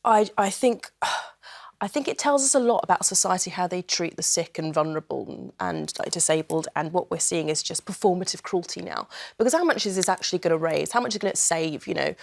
I think it tells us a lot about society, how they treat the sick and vulnerable and like, disabled, and what we're seeing is just performative cruelty now. Because how much is this actually going to raise? How much is it going to save, you know?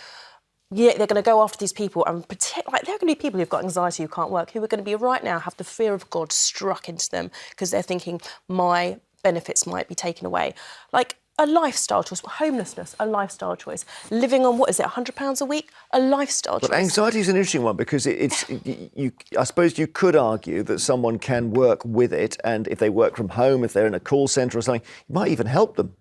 Yeah, they're going to go after these people, and like there are going to be people who've got anxiety who can't work, who are going to be right now have the fear of God struck into them because they're thinking my benefits might be taken away. Like a lifestyle choice, homelessness, a lifestyle choice. Living on, what is it, £100 a week? A lifestyle choice. But anxiety is an interesting one because I suppose you could argue that someone can work with it, and if they work from home, if they're in a call centre or something, it might even help them.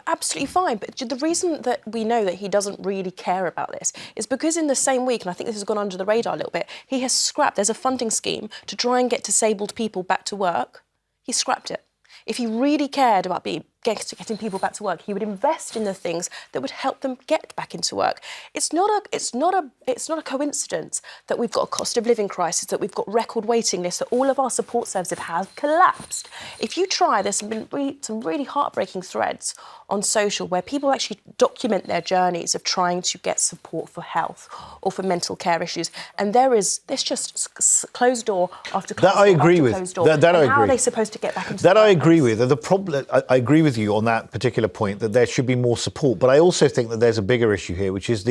Absolutely fine, but the reason that we know that he doesn't really care about this is because in the same week, and I think this has gone under the radar a little bit, he has scrapped, there's a funding scheme to try and get disabled people back to work. He scrapped it. If he really cared about getting people back to work, he would invest in the things that would help them get back into work. It's not a coincidence that we've got a cost of living crisis, that we've got record waiting lists, that all of our support services have collapsed. If you try, there's some really heartbreaking threads on social where people actually document their journeys of trying to get support for health or for mental care issues, and there's just closed door after closed door. That I agree with. That I agree. How are they supposed to get back into that? I agree with. The problem, I agree with you on that particular point, that there should be more support. But I also think that there's a bigger issue here, which is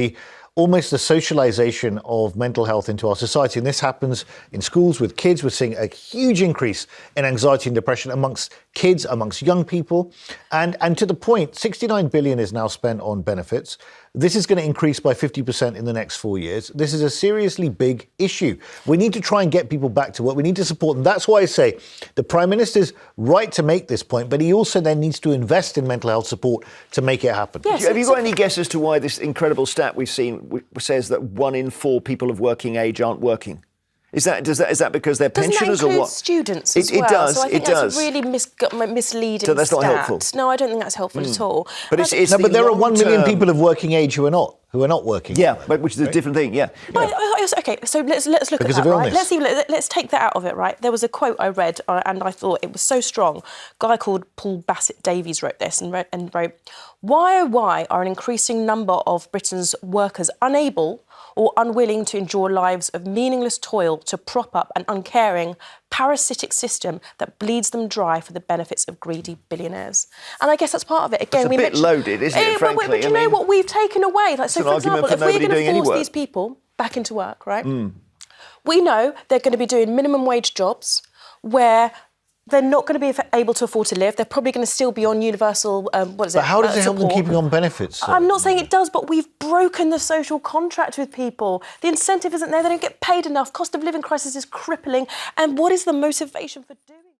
almost the socialisation of mental health into our society. And this happens in schools with kids. We're seeing a huge increase in anxiety and depression amongst kids, amongst young people. And to the point, 69 billion is now spent on benefits. This is going to increase by 50% in the next 4 years. This is a seriously big issue. We need to try and get people back to work. We need to support them. That's why I say the Prime Minister's right to make this point, but he also then needs to invest in mental health support to make it happen. Yes, have you got any guess as to why this incredible stat we've seen says that 1 in 4 people of working age aren't working? Is that because they're pensioners or what? Students as well. It does. So I think that's a really misleading. So that's not stat. helpful. No, I don't think that's helpful at all. But but there are 1 million people of working age who are not working. Yeah, but which is a different thing. Yeah. Okay, so let's look because at that. Right? Let's take that out of it. Right, there was a quote I read and I thought it was so strong. A guy called Paul Bassett Davies wrote this and wrote, "Why are an increasing number of Britain's workers unable or unwilling to endure lives of meaningless toil to prop up an uncaring, parasitic system that bleeds them dry for the benefits of greedy billionaires?" And I guess that's part of it. Again, it's a bit loaded, isn't it, frankly? But you know what we've taken away? Like, so, for example, if we're going to force these people back into work, right? We know they're going to be doing minimum wage jobs where they're not going to be able to afford to live. They're probably going to still be on universal, But how does it help them keeping on benefits? I'm not saying it does, but we've broken the social contract with people. The incentive isn't there. They don't get paid enough. Cost of living crisis is crippling. And what is the motivation for doing it?